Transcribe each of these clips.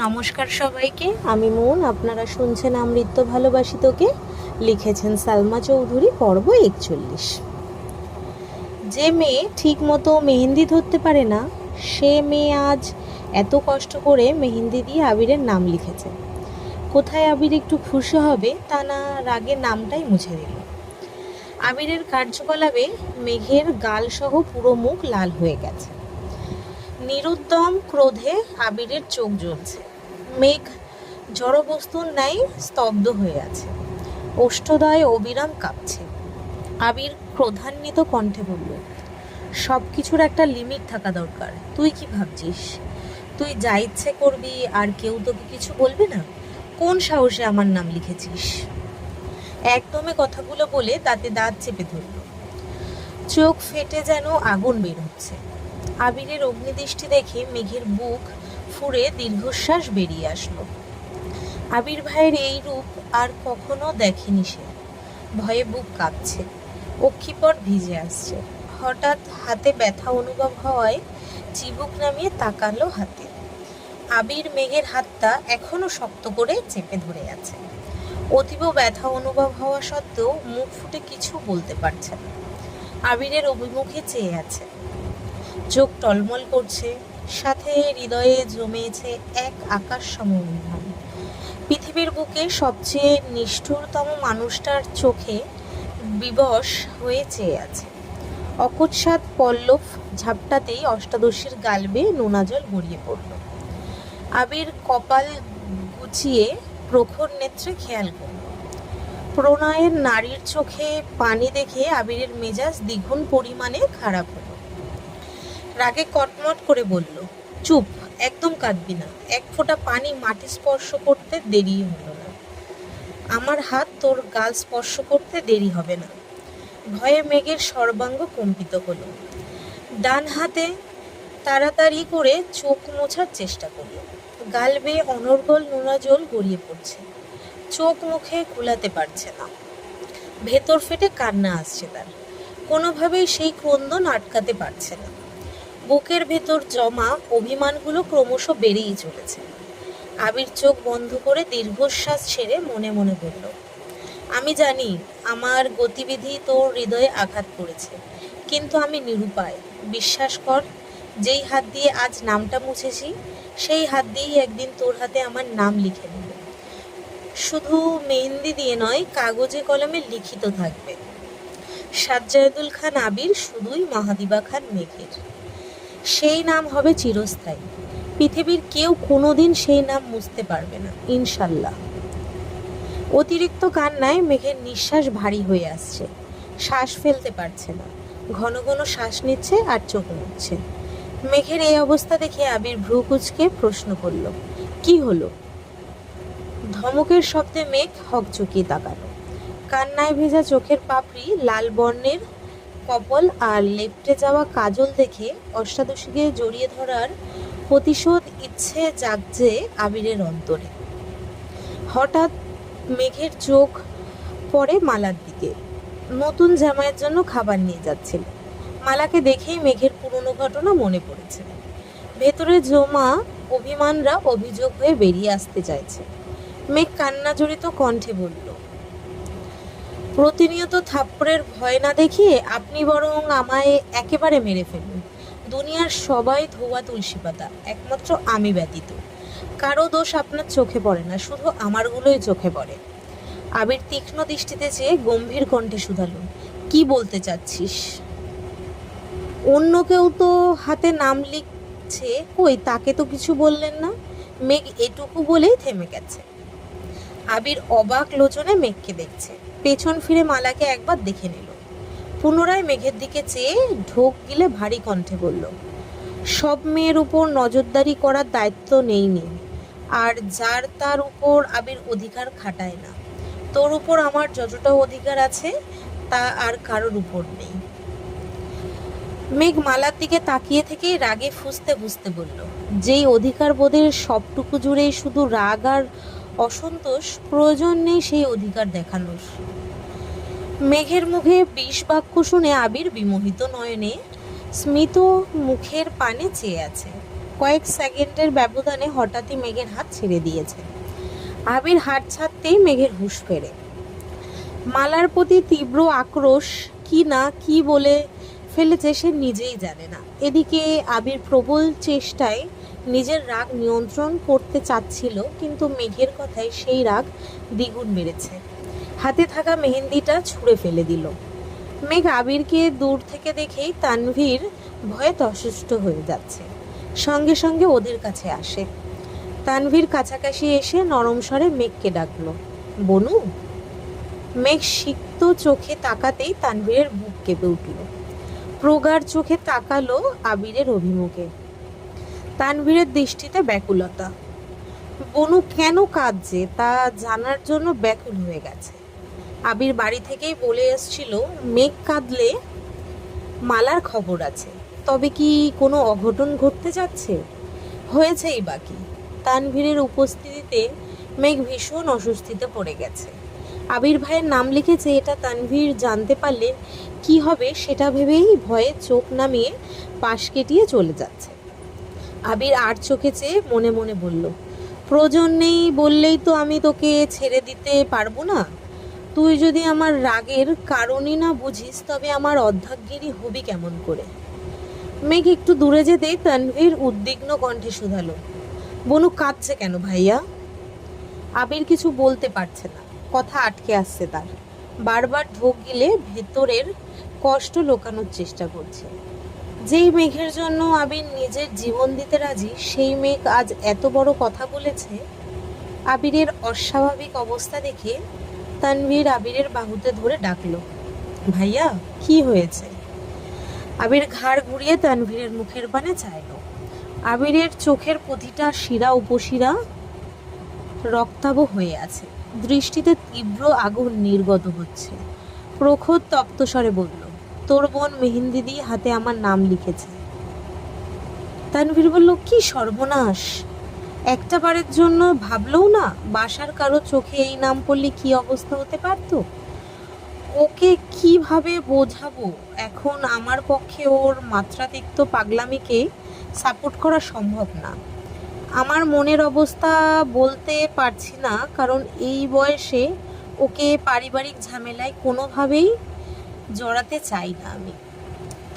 নমস্কার সবাইকে, আমি মন। আপনারা শুনছেন আমৃত্য ভালোবাসি তোকে। লিখেছেন সালমা চৌধুরী। পর্ব 41। যে মেয়ে ঠিক মতো মেহেন্দি ধরতে পারে না, সে মেয়ে আজ এত কষ্ট করে মেহেন্দি দিয়ে আবিরের নাম লিখেছে। কোথায় আবির একটু খুশি হবে তা না, রাগে নামটাই মুছে দিল। আবিরের কার্যকলাপে মেঘের গালসহ পুরো মুখ লাল হয়ে গেছে। নিরুদ্যম ক্রোধে আবিরের চোখ জ্বলছে। মেঘ জড়বস্তুর ন্যায় স্তব্ধ হয়ে আছে, ওষ্ঠদয় অবিরাম কাঁপছে। আবির ক্রোধান্বিত কণ্ঠে বলল, সব কিছুর একটা লিমিট থাকা দরকার। তুই কি ভাবছিস তুই যা ইচ্ছে করবি আর কেউ তোকে কিছু বলবে না? কোন সাহসে আমার নাম লিখেছিস? একদমে কথাগুলো বলে তাতে দাঁত চেপে ধরল। চোখ ফেটে যেন আগুন বের হচ্ছে। আবিরের অগ্নিদৃষ্টি দেখে মেঘের বুক ফুঁড়ে দীর্ঘশ্বাস বেরিয়ে আসলো। আবির ভাইয়ের এই রূপ আর কখনো দেখেনি সে। ভয়ে বুক কাঁপছে, অক্ষিপট ভিজে আসছে। হঠাৎ হাতে ব্যথা অনুভব হওয়ায় চিবুক নামিয়ে তাকালো হাতে। আবির মেঘের হাতটা এখনো শক্ত করে চেপে ধরে আছে। অতীব ব্যথা অনুভব হওয়া সত্ত্বেও মুখ ফুটে কিছু বলতে পারছে না। আবিরের অভিমুখে চেয়ে আছে, চোখ টলমল করছে, সাথে হৃদয়ে জমেছে এক আকাশ সম অভিমান। পৃথিবীর বুকে সবচেয়ে নিষ্ঠুরতম মানুষটার চোখে বিবশ হয়ে চেয়ে আছে। অকস্মাৎ পল্লব ঝাপটাতেই অষ্টাদশীর গাল বেয়ে নোনা জল গড়িয়ে পড়ল। আবির কপাল গুছিয়ে প্রখর নেত্রে খেয়াল করল। প্রণয়ের নারীর চোখে পানি দেখে আবিরের মেজাজ দ্বিগুণ পরিমাণে খারাপ হলো। রাগে কটমট করে বলল, চুপ, একদম কাঁদবি না। এক ফোঁটা পানি মাটি স্পর্শ করতে দেরি হলো না। আমার হাত তোর গাল স্পর্শ করতে দেরি হবে না। ভয়ে মেঘের সর্বাঙ্গ কম্পিত হলো। ডান হাতে তাড়াতাড়ি করে চোখ মোছার চেষ্টা করল। গাল বেয়ে অনর্গল নোনা জল গড়িয়ে পড়ছে। চোখ মুখে কুলাতে পারছে না। ভেতর ফেটে কান্না আসছে তার। কোনোভাবেই সেই ক্রন্দন আটকাতে পারছে না। বুকের ভেতর জমা অভিমানগুলো ক্রমশ বেড়েই চলেছে। আবির চোখ বন্ধ করে দীর্ঘশ্বাস ছেড়ে মনে মনে বলল, আমি জানি আমার গতিবিধি তোর হৃদয়ে আঘাত করেছে, কিন্তু আমি নিরুপায়। বিশ্বাস কর, যেই হাত দিয়ে আজ নামটা মুছেছি, সেই হাত দিয়েই একদিন তোর হাতে আমার নাম লিখে নেব। শুধু মেহেন্দি দিয়ে নয়, কাগজে কলমে লিখিত থাকবে, সাজ্জাদুল খান আবির, শুধুই মাহাদিবা খান মেঘের। সেই নাম হবে চিরস্থায়ী। পৃথিবীর কেউ কোনোদিন সেই নাম মুছতে পারবে না, ইনশাল্লাহ। অতিরিক্ত কান্নায় মেঘের নিঃশ্বাস ভারী হয়ে আসছে। শ্বাস ফেলতে পারছে না। ঘন ঘন শ্বাস নিচ্ছে আর চোখ মুছছে। মেঘের এই অবস্থা দেখে আবির ভ্রু কুঁচকে প্রশ্ন করল, কি হলো? ধমকের শব্দে মেঘ হকচকিয়ে তাকালো। কান্নায় ভেজা চোখের পাপড়ি, লাল বর্ণের কপল আর লেপ্টে যাওয়া কাজল দেখে অষ্টাদশীকে জড়িয়ে ধরার প্রতিশোধ ইচ্ছে জাগছে আবিরের অন্তরে। হঠাৎ মেঘের চোখ পড়ে মালার দিকে। নতুন জামাইয়ের জন্য খাবার নিয়ে যাচ্ছিল। মালাকে দেখেই মেঘের পুরনো ঘটনা মনে পড়েছে। ভেতরে জমা অভিমানরা অভিযোগ হয়ে বেরিয়ে আসতে চাইছে। মেঘ কান্না জড়িত কণ্ঠে বলল, প্রতিনিয়ত থাপ্পড়ের ভয় না দেখিয়ে আপনি বরং আমায় একেবারে মেরে ফেলুন। দুনিয়ার সবাই ধোয়া তুলসী পাতা, একমাত্র আমি ব্যতীত। কারো দোষ আপনার চোখে পড়ে না, শুধু আমারগুলোই চোখে পড়ে। আবির তীক্ষ্ণ দৃষ্টিতে চেয়ে গম্ভীর কণ্ঠে শুধালো, কি বলতে চাচ্ছিস? অন্য কেউ তো হাতে নাম লিখছে, কই তাকে তো কিছু বললেন না। মেঘ এটুকু বলেই থেমে গেছে। আবির অবাক লোচনে মেঘকে দেখছে। পেছন ফিরে মালাকে একবার দেখে নিল। পুনরায় মেঘের দিকে চেয়ে ঢোক গিলে ভারী কণ্ঠে বলল, সব মেয়ের উপর নজরদারি করার দায়িত্ব নেই, আর যার তার উপর আবির অধিকার খাটায় না। তোর উপর আমার যতটা অধিকার আছে তা আর কারোর উপর নেই। মেঘ মালার দিকে তাকিয়ে থেকেই রাগে ফুঁসতে ফুঁসতে বলল, যেই অধিকার বোধের সবটুকু জুড়েই শুধু রাগ আর অসন্তোষ, প্রয়োজন নেই সেই অধিকার দেখানোর। মেঘের মুখে বিষ বাক্য শুনে আবির বিমোহিত নয়নে স্মিত মুখের পানে চেয়ে আছে। কয়েক সেকেন্ডের ব্যবধানে হঠাৎই মেঘের হাত ছেড়ে দিয়েছে। আবির হাত ছাড়তেই মেঘের হুঁশ ফেরে। মালার প্রতি তীব্র আক্রোশ কি না কি বলে ফেলেছে সে নিজেই জানে না। এদিকে আবির প্রবল চেষ্টায় নিজের রাগ নিয়ন্ত্রণ করতে চাচ্ছিল, কিন্তু মেঘের কথায় সেই রাগ দ্বিগুণ বেড়েছে। হাতে থাকা মেহেন্দিটা ছুঁড়ে ফেলে দিল। মেঘ আবিরকে দূর থেকে দেখেই তানভীর ভয়ে তসষ্ট হয়ে যাচ্ছে। সঙ্গে সঙ্গে ওদের কাছে আসে। তানভীর কাছাকাছি এসে নরম স্বরে মেঘকে ডাকলো, বনু। মেঘ সিক্ত চোখে তাকাতেই তানভীরের বুক কেঁপে উঠল। প্রগাঢ় চোখে তাকালো আবিরের অভিমুখে। তানভীরের দৃষ্টিতে ব্যাকুলতা। বনু কেন কাঁদছে তা জানার জন্য ব্যাকুল হয়ে গেছে। আবির বাড়ি থেকেই বলে এসেছিল মেঘ কাঁদলে মালার খবর আছে। তবে কি কোনো অঘটন ঘটতে যাচ্ছে? হয়েছেই বাকি। তানভীরের উপস্থিতিতে মেঘ ভীষণ অস্বস্তিতে পড়ে গেছে। আবির ভাইয়ের নাম লিখেছে, এটা তানভীর জানতে পারলে কি হবে সেটা ভেবেই ভয়ে চোখ নামিয়ে পাশ কেটিয়ে চলে যাচ্ছে। আবির আর চোখে চেয়ে মনে মনে বলল, প্রয়োজন নেই বললেই তো আমি তোকে ছেড়ে দিতে পারবো না। তুই যদি আমার রাগের কারণই না বুঝিস তবে আমার অর্ধাঙ্গিনী হবি কেমন করে? মেঘ একটু দূরে যেতেই তানভীর উদ্বিগ্ন কণ্ঠে শুধালো, বনু কাঁদছে কেন ভাইয়া? আবির কিছু বলতে পারছে না, কথা আটকে আসছে তার। বারবার ঢোক গিলে ভেতরের কষ্ট লুকানোর চেষ্টা করছে। যেই মেঘের জন্য আবির নিজের জীবন দিতে রাজি, সেই মেঘ আজ এত বড় কথা বলেছে। আবিরের অস্বাভাবিক অবস্থা দেখে তানভীর আবিরের বাহুতে ধরে ডাকলো, ভাইয়া কি হয়েছে? আবির ঘাড় ঘুরিয়ে তানভীরের মুখের পানে চাইল। আবিরের চোখের প্রতিটা শিরা উপশিরা রক্তাভ হয়ে আছে, দৃষ্টিতে তীব্র আগুন নির্গত হচ্ছে। প্রখর তপ্তস্বরে বলল, তোর বোন মেহেন্দি দিয়ে হাতে আমার নাম লিখেছে। তানভীর বলল, কি সর্বনাশ! একটা বারের জন্য ভাবলেও না বাসার কারো চোখে এই নাম পড়লে কি অবস্থা হতে পারতো? ওকে কিভাবে বোঝাবো? এখন আমার পক্ষে ওর মাত্রাতিরিক্ত পাগলামিকে সাপোর্ট করা সম্ভব না। আমার মনের অবস্থা বলতে পারছি না, কারণ এই বয়সে ওকে পারিবারিক ঝামেলায় কোনোভাবেই জড়াতে চাই না আমি।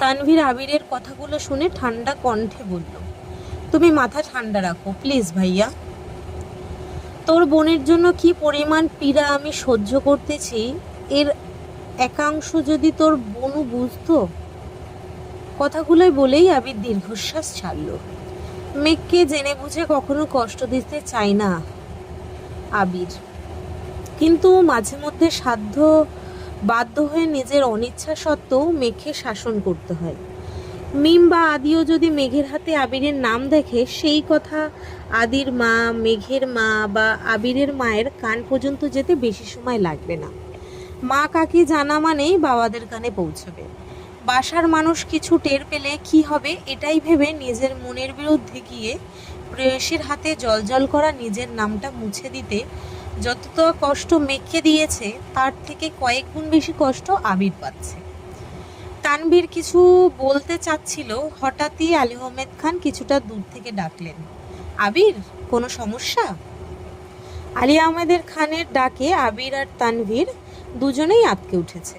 তানভীর আবিরের কথাগুলো শুনে ঠান্ডা কণ্ঠে বলল, তুমি মাথা ঠান্ডা রাখো প্লিজ ভাইয়া। তোর বোনের জন্য কি পরিমাণ পীড়া আমি সহ্য করতেছি এর একাংশ যদি তোর বোনও বুঝতো। কথাগুলোই বলেই আবির দীর্ঘশ্বাস ছাড়ল। মেঘকে জেনে বুঝে কখনো কষ্ট দিতে চাই না আবির, কিন্তু মাঝে মধ্যে বাধ্য হয়ে নিজের অনিচ্ছা সত্ত্বেও মেঘকে শাসন করতে হয়। মিম বা আদিও যদি মেঘের হাতে আবিরের নাম দেখে, সেই কথা আদির মা, মেঘের মা বা আবিরের মায়ের কান পর্যন্ত যেতে বেশি সময় লাগবে না। মা কাকে জানা মানেই বাবাদের কানে পৌঁছবে। বাসার মানুষ কিছু টের পেলে কি হবে এটাই ভেবে নিজের মনের বিরুদ্ধে গিয়ে প্রেয়সীর হাতে জলজল করা নিজের নামটা মুছে দিতে যতটা কষ্ট মেঘকে দিয়েছে তার থেকে কয়েক গুণ বেশি কষ্ট আবির পাচ্ছে। তানভীর কিছু বলতে চাচ্ছিল, হঠাৎই আলী আহমেদ খান কিছুটা দূর থেকে ডাকলেন, আবির কোনো সমস্যা? আলী আহমেদের খানের ডাকে আবির আর তানভীর দুজনেই আঁতকে উঠেছে।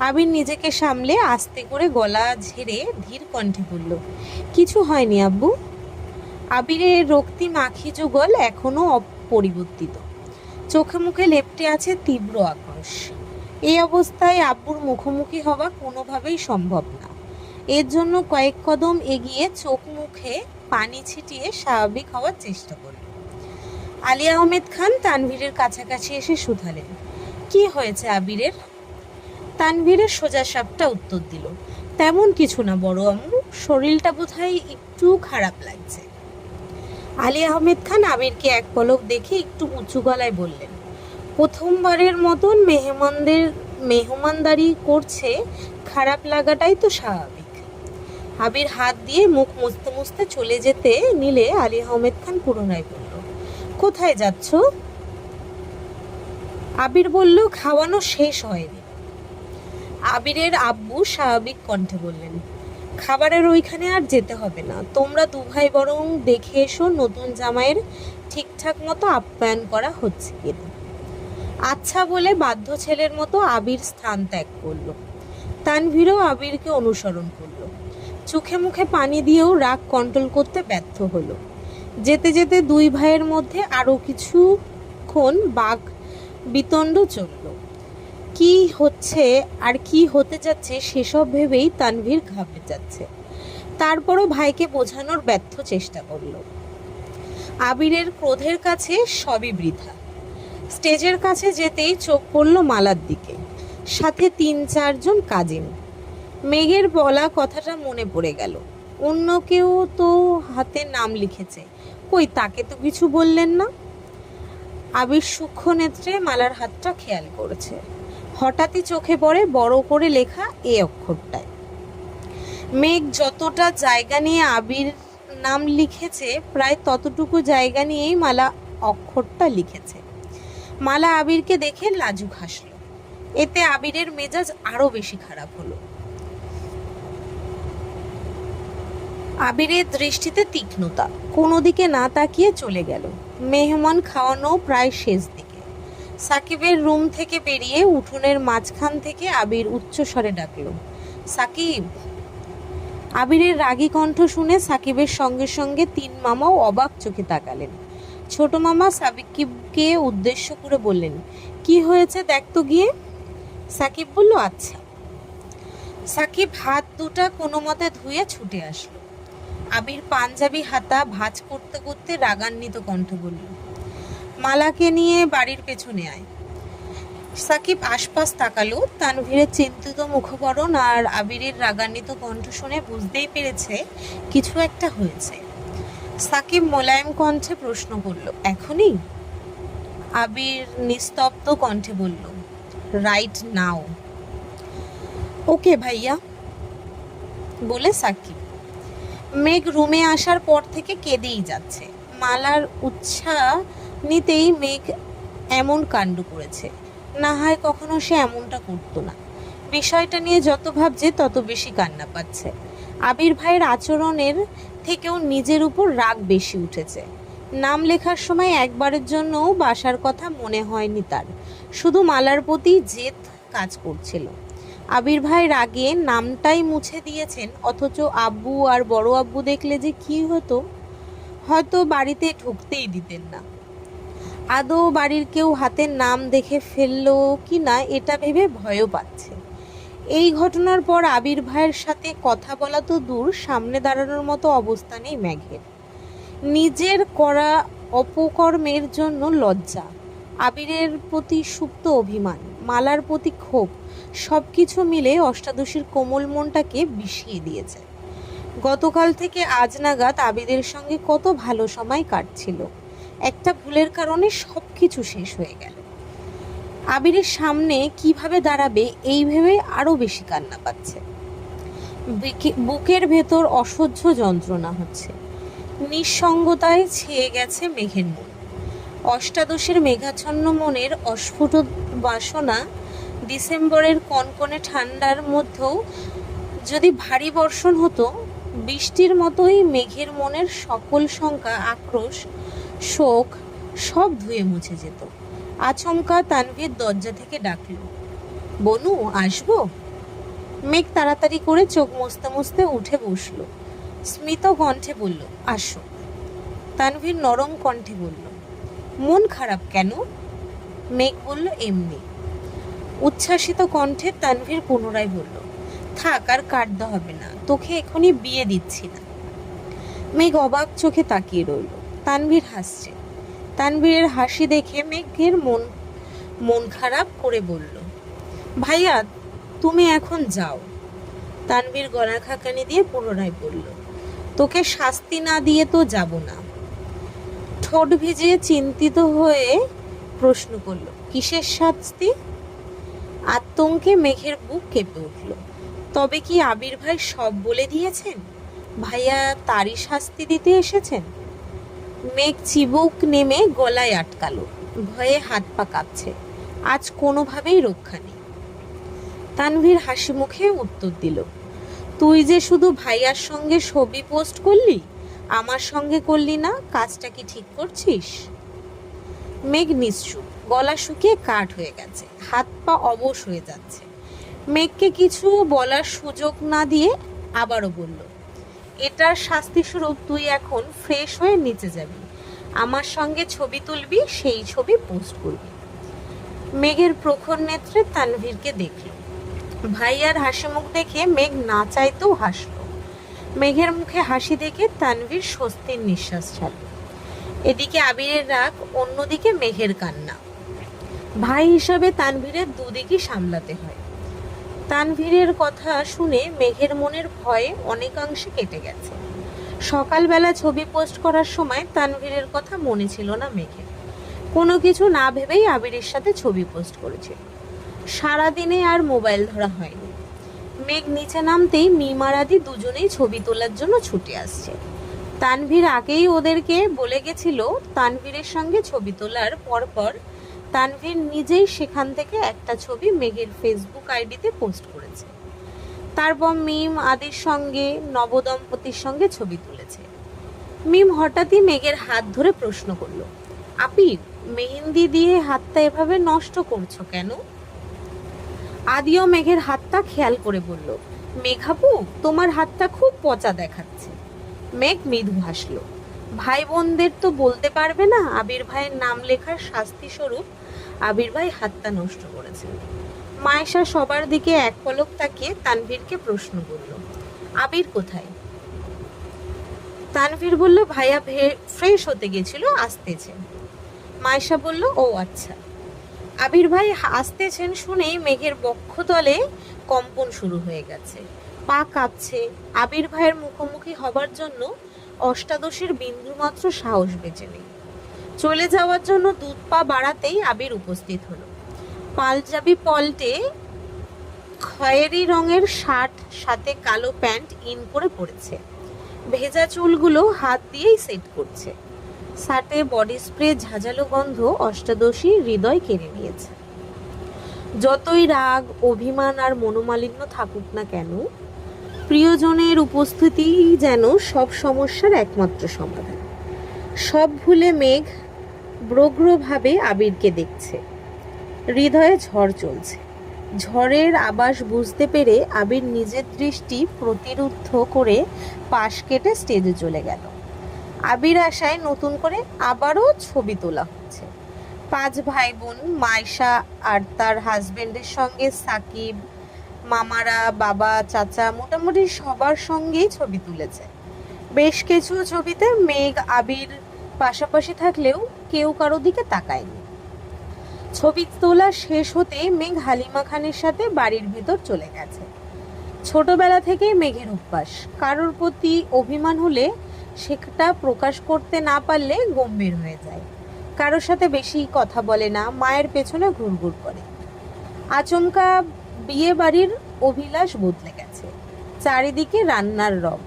আবির নিজেকে সামলে আস্তে করে গলা ঝেড়ে ধীর কণ্ঠে বলল, কিছু হয়নি আব্বু। আবিরের রক্তিম আঁখি যুগল এখনো অপরিবর্তিত, চোখে মুখে লেপ্টে আছে তীব্র আক্রোশ। এই অবস্থায় আব্বুর মুখোমুখি হওয়া কোনোভাবেই সম্ভব না। এর জন্য কয়েক কদম এগিয়ে চোখ মুখে পানি ছিটিয়ে স্বাভাবিক হওয়ার চেষ্টা করল। আলী আহমেদ খান তানভীরের কাছাকাছি এসে শুধালেন, কি হয়েছে আবিরের? তানভীরের সোজা সাপটা উত্তর দিল, তেমন কিছু না বড় আম্মু, শরীরটা বোধহয় একটু খারাপ লাগছে। আলী আহমেদ খান আবিরকে এক পলক দেখে একটু উঁচু গলায় বললেন, প্রথমবারের মতন মেহমানদারি করছে, খারাপ লাগাটাই তো স্বাভাবিক। আবির হাত দিয়ে মুখ মুছতে মুছতে চলে যেতে নিলে আলী আহমেদ খান পুনরায় বলল, কোথায় যাচ্ছ? আবির বলল, খাওয়ানো শেষ হয়নি। আবিরের আব্বু স্বাভাবিক কণ্ঠে বললেন, খাবারের ওইখানে আর যেতে হবে না, তোমরা দু ভাই বরং দেখে এসো নতুন জামাইয়ের ঠিকঠাক মতো আপ্যায়ন করা হচ্ছে কিনা। আচ্ছা বলে বাধ্য ছেলের মতো আবির স্থান ত্যাগ করলো। তানভীরও আবিরকে অনুসরণ করলো। চোখে মুখে পানি দিয়েও রাগ কন্ট্রোল করতে ব্যর্থ হলো। যেতে যেতে দুই ভাইয়ের মধ্যে আরও কিছুক্ষণ বাক বিতণ্ড চলল। কি হচ্ছে আর কি হতে যাচ্ছে সেসব ভেবেই তানভীর ঘাবড়ে যাচ্ছে। তারপরও ভাইকে বোঝানোর ব্যর্থ চেষ্টা করলো। আবিরের ক্রোধের কাছে সবই বৃথা। স্টেজের কাছে যেতেই চোখ পড়ল মালার দিকে, সাথে ৩-৪ জন কাজিন। মেঘের বলা কথাটা মনে পড়ে গেল। অন্য কেউ তো হাতে নাম লিখেছে, কই তাকে তো কিছু বললেন না। আবির সূক্ষ্ম নেত্রে মালার হাতটা খেয়াল করেছে। হঠাৎই চোখে পড়ে বড় করে লেখা এ অক্ষরটায়। মেঘ যতটা জায়গা নিয়ে আবির নাম লিখেছে প্রায় ততটুকু জায়গা নিয়েই মালা অক্ষরটা লিখেছে। মালা আবিরকে দেখে লাজুক হাসল। এতে আবিরের মেজাজ আরো বেশি খারাপ হলো। আবিরের দৃষ্টিতে তীক্ষ্ণতা, কোনো দিকে না তাকিয়ে চলে গেল। মেহমান খাওয়ানো প্রায় শেষ দিকে। সাকিবের রুম থেকে বেরিয়ে উঠোনের মাঝখান থেকে আবির উচ্চস্বরে ডাকল, সাকিব। আবিরের রাগী কণ্ঠ শুনে সাকিবের সঙ্গে সঙ্গে ৩ মামাও অবাক চোখে তাকালেন। ছোট মামা সাকিবকে উদ্দেশ্য করে বললেন, কি হয়েছে দেখ তো গিয়ে। সাকিব বলল, আচ্ছা। সাকিব হাত দুটা কোনো মতে ধুয়ে ছুটে আসলো। আবির পাঞ্জাবি হাতা ভাঁজ করতে করতে রাগান্বিত কণ্ঠ বলল, মালাকে নিয়ে বাড়ির পেছনে আয়। সাকিব আশপাশ তাকালো। তানভীরের চিন্তিত মুখবরণ আর আবিরের রাগান্বিত কণ্ঠ শুনে বুঝতেই পেরেছে কিছু একটা হয়েছে। সাকিব মোলায়েম কণ্ঠে প্রশ্ন করল, এখনই? আবির নিস্তব্ধ কণ্ঠে বলল, রাইট নাও। ওকে ভাইয়া, বলে সাকিব। মেঘ রুমে আসার পর থেকে কেঁদেই যাচ্ছে। মালার উৎসাহ নিতেই মেঘ এমন কাণ্ড করেছে, না হয় কখনো সে এমনটা করতো না। বিষয়টা নিয়ে যত ভাবছে তত বেশি কান্না পাচ্ছে। আবির ভাইয়ের আচরণের থেকেও নিজের উপর রাগ বেশি উঠেছে। নাম লেখার সময় একবারের জন্যও বাসার কথা মনে হয়নি তার, শুধু মালার প্রতি জেদ কাজ করছিল। আবির ভাই রাগে নামটাই মুছে দিয়েছেন, অথচ আব্বু আর বড় আব্বু দেখলে যে কি হতো, হয়তো বাড়িতে ঢুকতেই দিতেন না। আদৌ বাড়ির কেউ হাতের নাম দেখে ফেললো কি না এটা ভেবে ভয়ও পাচ্ছে। এই ঘটনার পর আবির ভাইয়ের সাথে কথা বলা তো দূর, সামনে দাঁড়ানোর মতো অবস্থা নেই মেঘের। নিজের করা অপকর্মের জন্য লজ্জা, আবিরের প্রতি সুপ্ত অভিমান, মালার প্রতি ক্ষোভ, সব কিছু মিলে অষ্টাদশীর কোমল মনটাকে বিষিয়ে দিয়েছে। গতকাল থেকে আজ নাগাদ আবিরের সঙ্গে কত ভালো সময় কাটছিল, একটা ভুলের কারণে সব কিছু শেষ হয়ে গেল। আবিরের সামনে কিভাবে দাঁড়াবে এই ভেবে আরো বেশি কান্না পাচ্ছে। বুকের ভেতর অসহ্য যন্ত্রণা হচ্ছে। নিঃসঙ্গতায় ছেয়ে গেছে মেঘের মন। অষ্টাদশের মেঘাচ্ছন্ন মনের অস্ফুট বাসনা ডিসেম্বরের কনকনে ঠান্ডার মধ্যেও যদি ভারী বর্ষণ হতো, বৃষ্টির মতোই মেঘের মনের সকল শঙ্কা, আক্রোশ, শোক সব ধুয়ে মুছে যেত। আচমকা তানভীর দরজা থেকে ডাকল, বনু আসবো? মেঘ তাড়াতাড়ি করে চোখ মুছতে মুছতে উঠে বসল। স্মিত কণ্ঠে বলল, আসো। তানভীর নরম কণ্ঠে বলল, মন খারাপ কেন? মেঘ বলল, এমনি। উচ্ছ্বাসিত কণ্ঠে তানভীর পুনরায় বলল, থাক আর কাটতে হবে না, তোকে এখনই বিয়ে দিচ্ছি না। মেঘ অবাক চোখে তাকিয়ে রইল। তানভীর হাসছে। তানভীরের হাসি দেখে মেঘের মন খারাপ করে বলল, ভাইয়া তুমি এখন যাও। তানভীর গলা খাকানি দিয়ে পুনরায় বলল, তোকে শাস্তি না দিয়ে তো যাব না। ঠোঁট ভিজিয়ে চিন্তিত হয়ে প্রশ্ন করল, কিসের শাস্তি? আতঙ্কে মেঘের বুক কেঁপে উঠল। তবে কি আবির ভাই সব বলে দিয়েছেন? ভাইয়া তারই শাস্তি দিতে এসেছেন? মেঘ চিবুক নেমে গলায় আটকালো। ভয়ে হাত পা কাঁপছে। আজ কোনোভাবেই রক্ষা নেই। তানভীর হাসি মুখে উত্তর দিল, তুই যে শুধু ভাইয়ার সঙ্গে ছবি পোস্ট করলি, আমার সঙ্গে করলি না, কাজটা কি ঠিক করছিস? মেঘ নিশ্চুপ, গলা শুকিয়ে কাঠ হয়ে গেছে, হাত পা অবশ হয়ে যাচ্ছে। মেঘকে কিছু বলার সুযোগ না দিয়ে আবারও বলল, এটার শাস্তিস্বরূপ তুই এখন ফ্রেশ হয়ে নিচে যাবি, আমার সঙ্গে ছবি তুলবি, সেই ছবি পোস্ট করবি। মেঘের প্রখর নেত্রে তানভীরকে দেখল। ভাইয়ার হাসি মুখ দেখে মেঘ না চাইতেও হাসল। মেঘের মুখে হাসি দেখে তানভীর স্বস্তির নিঃশ্বাস ছাড়ল। এদিকে আবিরের রাগ, অন্যদিকে মেঘের কান্না। ভাই হিসাবে তানভীরের দুদিকই সামলাতে হয়। তানভীরের কথা শুনে মেঘের মনের ভয় অনেকাংশে কেটে গেছে। সকালবেলা ছবি পোস্ট করার সময় তানভীরের কথা মনে ছিল না মেঘের। কোনো কিছু না ভেবেই আবিরের সাথে ছবি পোস্ট করেছিল। সারাদিনে আর মোবাইল ধরা হয়নি। মেঘ নিচে নামতেই মিমার আদি দুজনেই ছবি তোলার জন্য ছুটে আসছে। তানভীর আগেই ওদেরকে বলে গেছিল তানভীরের সঙ্গে ছবি তোলার পরপর তানভীর নিজেই সেখান থেকে একটা ছবি মেঘের ফেসবুক আইডিতে পোস্ট করেছে। তারপর মিম আদির সঙ্গে নবদম্পতির সঙ্গে ছবি তুলেছে। মিম হঠাৎই মেঘের হাত ধরে প্রশ্ন করল, আপি, মেহেন্দি দিয়ে হাতটা এভাবে নষ্ট করছো কেন? আদিও মেঘের হাতটা খেয়াল করে বলল, মেঘাপু, তোমার হাতটা খুব পচা দেখাচ্ছে। মেঘ মৃদু হাসল। ভাই বোনদের তো বলতে পারবে না আবির ভাইয়ের নাম লেখার শাস্তি স্বরূপ আবির ভাই হাতটা নষ্ট করেছেন। মায়েশা সবার দিকে এক পলক তাকিয়ে তানভীরকে প্রশ্ন করল, আবির কোথায়? তানভীর বলল, ভাইয়া ফ্রেশ হতে গেছিল, আসতেছে। মায়েশা বলল, ও আচ্ছা। আবির ভাই আসতেছেন শুনেই মেঘের বক্ষতলে কম্পন শুরু হয়ে গেছে, পা কাঁপছে। আবির ভাইয়ের মুখোমুখি হবার জন্য অষ্টাদশীর বিন্দুমাত্র সাহস বেঁচে নেই। চলে যাওয়ার জন্য দুধ পা বাড়াতেই আবির উপস্থিত হলো। পাঞ্জাবি পল্টে খয়েরি রঙের শার্ট, সাথে কালো প্যান্ট ইন করে পড়েছে। ভেজা চুলগুলো হাত দিয়েই সেট করছে। শার্টে বডি স্প্রে ঝাঁঝালো গন্ধ অষ্টাদশী হৃদয় কেড়ে নিয়েছে। যতই রাগ, অভিমান আর মনোমালিন্য থাকুক না কেন, প্রিয়জনের উপস্থিতি যেন সব সমস্যার একমাত্র সমাধান। সব ভুলে মেঘ ব্যগ্রভাবে আবিরকে দেখছে। হৃদয়ে ঝড় চলছে। ঝড়ের আভাস বুঝতে পেরে আবির নিজের দৃষ্টি প্রতিরুদ্ধ করে পাশ কেটে স্টেজে চলে গেল। আবির আশায় নতুন করে আবারও ছবি তোলা হচ্ছে। 5 ভাই বোন, মাইশা আর তার হাজবেন্ডের সঙ্গে সাকিব, মামারা, বাবা, চাচা, মোটামুটি সবার সঙ্গেই ছবি তুলেছে। বেশ কিছু ছবিতে মেঘ আবির পাশাপাশি থাকলেও কেউ কারো দিকে তাকায়নি। ছবি তোলা শেষ হতে মেঘ হালিমা খানের সাথে বাড়ির ভেতর চলে গেছে। ছোটবেলা থেকেই মেঘের অভ্যাস, কারোর প্রতি অভিমান হলে সেটা প্রকাশ করতে না পারলে গম্ভীর হয়ে যায়। কারোর সাথে বেশি কথা বলে না, মায়ের পেছনে ঘুরঘুর করে। আচমকা বিয়ে বাড়ির অভিলাষ বদলে গেছে। চারিদিকে রান্নার রব।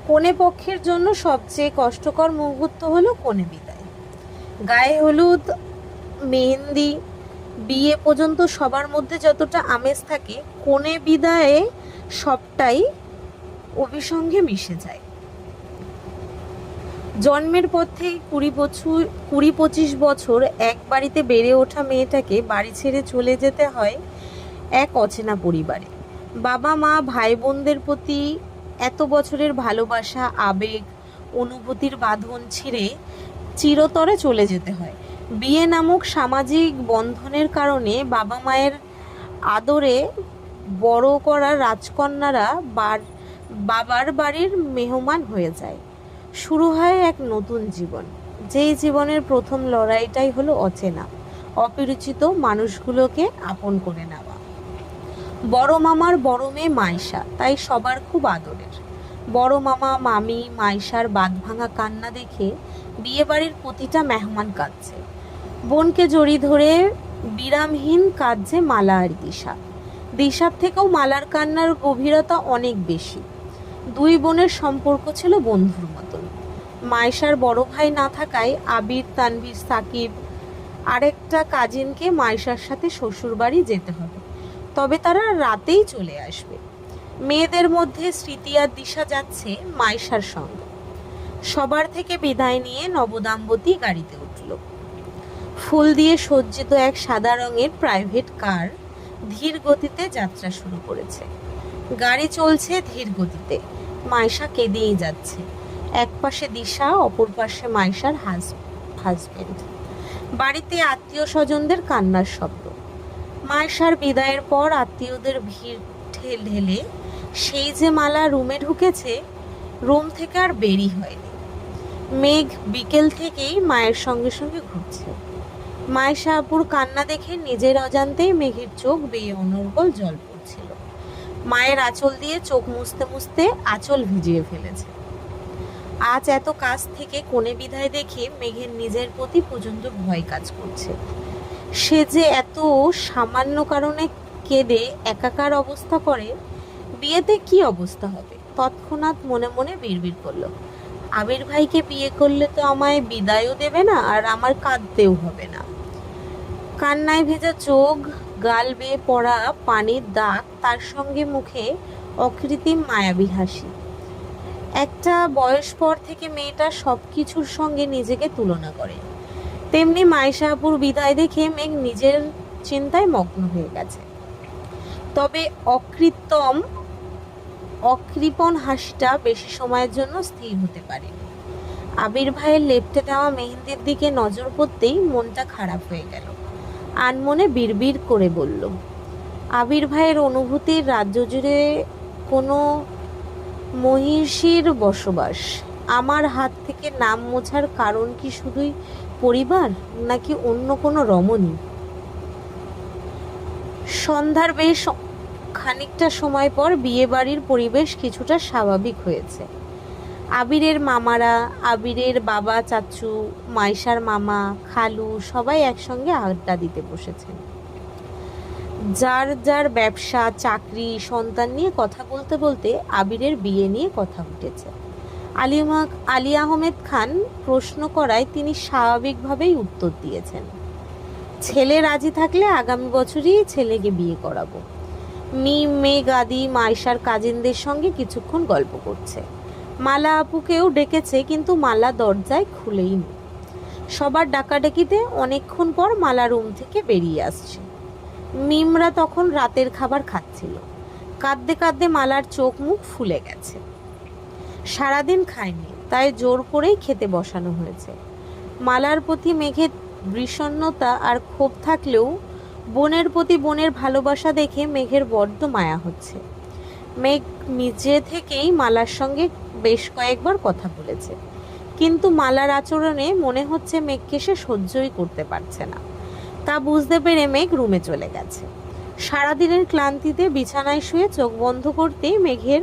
কনে পক্ষের জন্য সবচেয়ে কষ্টকর মুহূর্ত হলো কনে বিদায়। গায়ে হলুদ, মেহেন্দি, বিয়ে পর্যন্ত সবার মধ্যে যতটা আমেজ থাকে, কনে বিদায়ে সবটাই অভিসঙ্গে মিশে যায়। জন্মের পর থেকে 20-25 বছর এক বাড়িতে বেড়ে ওঠা মেয়েটাকে বাড়ি ছেড়ে চলে যেতে হয় এক অচেনা পরিবারে। বাবা মা, ভাই বোনদের প্রতি এত বছরের ভালোবাসা, আবেগ, অনুভূতির বাঁধন ছিঁড়ে চিরতরে চলে যেতে হয়। বিয়ে নামক সামাজিক বন্ধনের কারণে বাবা মায়ের আদরে বড় করা রাজকন্যারা বাবার বাড়ির মেহমান হয়ে যায়। শুরু হয় এক নতুন জীবন, যেই জীবনের প্রথম লড়াইটাই হলো অচেনা, অপরিচিত মানুষগুলোকে আপন করে নেওয়া। বড় মামার বড় মেয়ে মাইশা তাই সবার খুব আদরের। বড় মামা, মামি, মাইশার বাঁধভাঙা কান্না দেখে বিয়ে বাড়ির প্রতিটা মেহমান কাঁদছে। বোনকে জড়ি ধরে বিরামহীন কাঁদছে মালা আর দিশা। দিশার থেকেও মালার কান্নার গভীরতা অনেক বেশি। দুই বোনের সম্পর্ক ছিল বন্ধুর মতন। মাইশার বড় ভাই না থাকায় আবির, তানভীর, সাকিব আরেকটা কাজিনকে মাইশার সাথে শ্বশুর বাড়ি যেতে হবে, তবে তারা রাতেই চলে আসবে। মেয়েদের মধ্যে স্মৃতি আর দিশা যাচ্ছে মাইশার সঙ্গে। সবার থেকে বিদায় নিয়ে নবদাম্পতি গাড়িতে উঠল। ফুল দিয়ে সজ্জিত এক সাদা রঙের প্রাইভেট কার ধীর গতিতে যাত্রা শুরু করেছে। গাড়ি চলছে ধীর গতিতে। মাইশা কেঁদেই যাচ্ছে। এক পাশে দিশা, অপর পাশে মাইশার হাজবেন্ড। বাড়িতে আত্মীয় স্বজনদের কান্নার শব্দ। মাইশার বিদায়ের পর আত্মীয়দের ভিড় ঢেলে সেই যে মালা রুমে ঢুকেছে, রুম থেকে আর বেরি হয়নি। মেঘ বিকেল থেকেই মায়ের সঙ্গে সঙ্গে ঘুরছে। মাইশা আপুর কান্না দেখে নিজের অজান্তেই মেঘের চোখ বেয়ে অনর্গল জল পড়ছিল। মায়ের আঁচল দিয়ে চোখ মুছতে মুছতে আঁচল ভিজিয়ে ফেলেছে। আজ এত কাছ থেকে কোণে বিদায় দেখে মেঘের নিজের প্রতি পর্যন্ত ভয় কাজ করছে। সে যে এত সামান্য কারণে কেঁদে একাকার অবস্থা করে, বিয়েতে কি অবস্থা হবে? তৎক্ষণাৎ মনে মনে বিড়বিড় করলো, আবির ভাইকে বিয়ে করলে তো আমায় বিদায়ও দেবে না, আর আমার কাঁদতেও হবে না। কান্নায় ভেজা চোখ, গাল বেয়ে পড়া পানির দাগ, তার সঙ্গে মুখে অকৃত্রিম মায়াবী হাসি। একটা বয়স পর থেকে মেয়েটা সব কিছুর সঙ্গে নিজেকে তুলনা করে। তেমনি মাইশা আপুর বিদায় দেখে মেঘ নিজের চিন্তায় মগ্ন হয়ে গেছে। তবে অকৃপণ হাসিটা বেশি সময়ের জন্য স্থির হতে পারে। আবির ভাইয়ের লেপ্টে দেওয়া মেহেন্দির দিকে নজর পড়তেই মনটা খারাপ হয়ে গেল। আনমনে বিড়বিড় করে বলল, আবির ভাইয়ের অনুভূতির রাজ্য জুড়ে কোনো মহিষীর বসবাস। আমার হাত থেকে নাম মোছার কারণ কি শুধুই পরিবার, নাকি অন্য কোনো রমণী? সন্ধ্যার বেশ খানিকটা সময় পর বিয়ে বাড়ির পরিবেশ কিছুটা স্বাভাবিক হয়েছে। আবিরের মামারা, আবিরের বাবা, চাচু, মাইশার মামা, খালু সবাই একসঙ্গে আড্ডা দিতে বসেছেন। যার যার ব্যবসা, চাকরি, সন্তান নিয়ে কথা বলতে বলতে আবিরের বিয়ে নিয়ে কথা উঠেছে। আলী আহমেদ খান প্রশ্ন করায় তিনি স্বাভাবিকভাবেই উত্তর দিয়েছেন, ছেলে রাজি থাকলে আগামী বছরই ছেলেকে বিয়ে করাবো। মেঘ আদি মাইশার কাজিনদের সঙ্গে কিছুক্ষণ গল্প করছে। মালা আপুকেও ডেকেছে, কিন্তু মালা দরজায় খুলেইনি। সবার ডাকাডাকিতে অনেকক্ষণ পর মালা রুম থেকে বেরিয়ে আসছে। মিমরা তখন রাতের খাবার খাচ্ছিল। কাঁদতে কাঁদতে মালার চোখ মুখ ফুলে গেছে। সারাদিন খায়নি, তাই জোর করেই খেতে বসানো হয়েছে। মালার প্রতি মেঘের বিষণ্ণতা আর ক্ষোভ থাকলেও বোনের প্রতি বোনের ভালোবাসা দেখে মেঘের বড্ড মায়া হচ্ছে। মেঘ নিজে থেকেই মালার সঙ্গে বেশ কয়েকবার কথা বলেছে, কিন্তু মালার আচরণে মনে হচ্ছে মেঘকে সে সহ্যই করতে পারছে না। তা বুঝতে পেরে মেঘ রুমে চলে গেছে। সারাদিনের ক্লান্তিতে বিছানায় শুয়ে চোখ বন্ধ করতেই মেঘের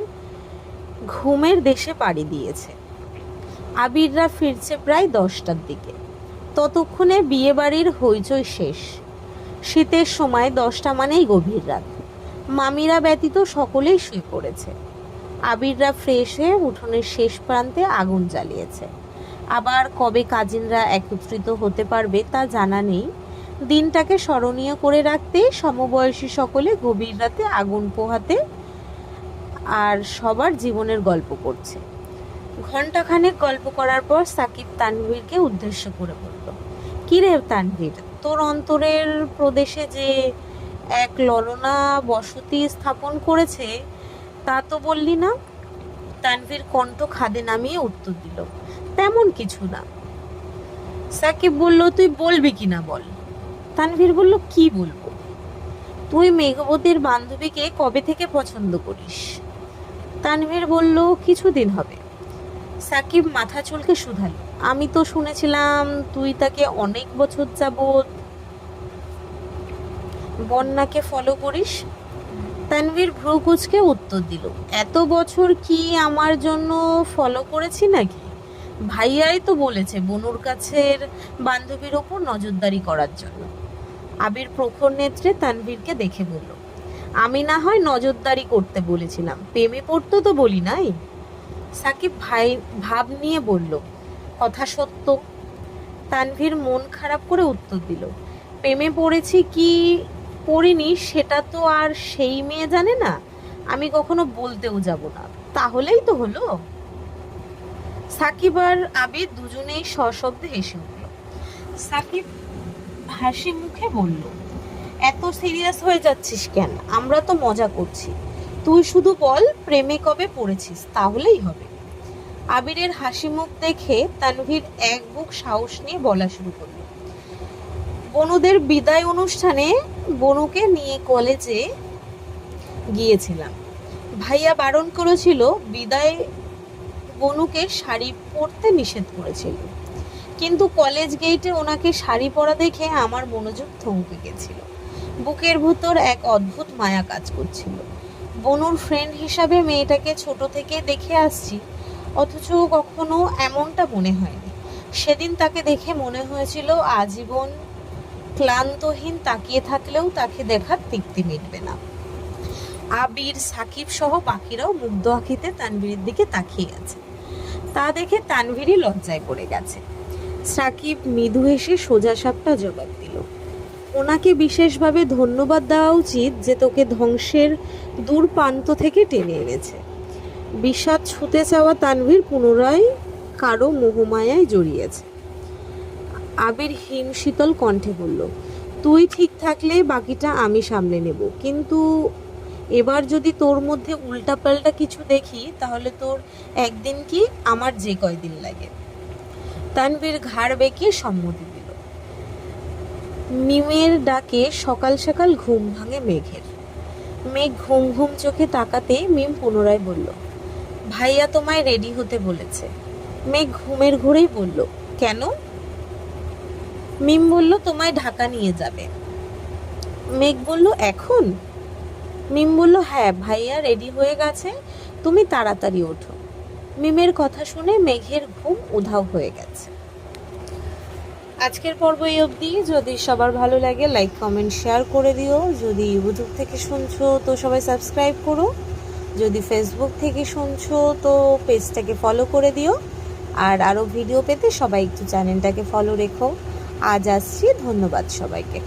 ঘুমের দেশে পাড়ি দিয়েছে। আবিররা ফিরছে প্রায় 10টার দিকে। ততক্ষণে বিয়ে বাড়ির হইচই শেষ। শীতের সময় 10টা মানেই গভীর রাত। মামিরা ব্যতীত সকলেই শুয়ে পড়েছে। আবিররা ফ্রেশ হয়ে উঠোনের শেষ প্রান্তে আগুন জ্বালিয়েছে। আবার কবে কাজিনরা একত্রিত হতে পারবে তা জানা নেই। দিনটাকে স্মরণীয় করে রাখতে সমবয়সী সকলে গভীর রাতে আগুন পোহাতে আর সবার জীবনের গল্প করছে। ঘণ্টাখানেক গল্প করার পর সাকিব তানভীরকে উদ্দেশ্য করে বলল, কি রে তানভীর, তোর অন্তরের প্রদেশে যে এক ললনা বসতি স্থাপন করেছে তা তো বললি না? তানভীর কণ্ঠ খাদে নামিয়ে উত্তর দিল, তেমন কিছু না। সাকিব বলল, তুই বলবি কিনা বল। তানভীর বলল, কি বলবো? তুই মেঘবতীর বান্ধবীকে কবে থেকে পছন্দ করিস? তানভীর বলল, কিছুদিন হবে। সাকিব মাথা চুলকে শুধালো, আমি তো শুনেছিলাম তুই তাকে অনেক বছর যাবৎ বন্যাকে ফলো করিস। তানভীর ভ্রু কুঁচকে উত্তর দিল, এত বছর কি আমার জন্য ফলো করেছি নাকি? ভাইয়াই তো বলেছে বনুর কাছের বান্ধবীর ওপর নজরদারি করার জন্য। আবির প্রখর নেত্রে তানভীরকে দেখে বলল, আমি না হয় নজরদারি করতে বলেছিলাম, প্রেমে পড়তে তো বলি নাই। সাকিব ভাব নিয়ে বলল, কথা সত্য। তানভীর মন খারাপ করে উত্তর দিল, প্রেমে পড়েছি কি পড়িনি সেটা তো আর সেই মেয়ে জানে না। আমি কখনো বলতেও যাব না। তাহলেই তো হলো। সাকিব আর আবির দুজনেই সশব্দে হেসে উঠল। সাকিব হাসি মুখে বলল, এত সিরিয়াস হয়ে যাচ্ছিস কেন? আমরা তো মজা করছি। তুই শুধু বল প্রেমে কবে পড়েছিস, তাহলেই হবে। আবিরের হাসি মুখ দেখে তানভীর এক বুক সাহস নিয়ে বলা শুরু করলো, বনুদের বিদায় অনুষ্ঠানে বনুকে নিয়ে কলেজে গিয়েছিলাম। ভাইয়া বারণ করেছিল, বিদায় বনুকে শাড়ি পরতে নিষেধ করেছিল, কিন্তু কলেজ গেটে ওনাকে শাড়ি পরা দেখে আমার মনোযোগ থমকে গেছিল। বুকের ভেতর এক অদ্ভুত মায়া কাজ করছিল। বনুর ফ্রেন্ড হিসাবে মেয়েটাকে ছোট থেকে দেখে আসছি, অথচ কখনো এমনটা মনে হয়নি। সেদিন তাকে দেখে মনে হয়েছিল আজীবন ক্লান্তহীন তাকিয়ে থাকলেও তাকে দেখার তৃপ্তি মিটবে না। আবির, সাকিব সহ বাকিরাও মুগ্ধ আঁখিতে তানভীরের দিকে তাকিয়ে আছে। তা দেখে তানভীরই লজ্জায় পড়ে গেছে। সাকিব মৃদু হেসে সোজা সাপটা জবাব দিল, ওনাকে বিশেষভাবে ধন্যবাদ দেওয়া উচিত যে তোকে ধ্বংসের দূর প্রান্ত থেকে টেনে এনেছে। বিষাদ ছুঁতে চাওয়া তানভীর পুনরায় কারো মোহমায়ায় জড়িয়েছে। আবির হিমশীতল কণ্ঠে বলল, তুই ঠিক থাকলে বাকিটা আমি সামলে নেব, কিন্তু এবার যদি তোর মধ্যে উল্টাপাল্টা কিছু দেখি তাহলে তোর একদিন কি আমার যে কয়দিন লাগে। তানভীর ঘাড় বেঁকিয়ে সম্মতি দিল। মিমের ডাকে সকাল সকাল ঘুম ভাঙে মেঘের। মেঘ ঘুম ঘুম চোখে তাকাতে মিম পুনরায় বলল, ভাইয়া তোমায় রেডি হতে বলেছে। মেঘ ঘুমের ঘোরেই বলল, কেন? মিম বলল, তোমায় ঢাকা নিয়ে যাবে। মেঘ বলল, এখন? মিম বলল, হ্যাঁ, ভাইয়া রেডি হয়ে গেছে, তুমি তাড়াতাড়ি ওঠো। মিমের কথা শুনে মেঘের ঘুম উধাও হয়ে গেছে। আজকের পর্ব এই অবধি। যদি সবার ভালো লাগে লাইক কমেন্ট শেয়ার করে দিও। যদি ইউটিউব থেকে শুনছো তো সবাই সাবস্ক্রাইব করো। যদি ফেসবুক থেকে শুনছো তো পেজটাকে ফলো করে দিও। আর আরও ভিডিও পেতে সবাই একটু চ্যানেলটাকে ফলো রেখো। আজ আসছি, ধন্যবাদ সবাইকে।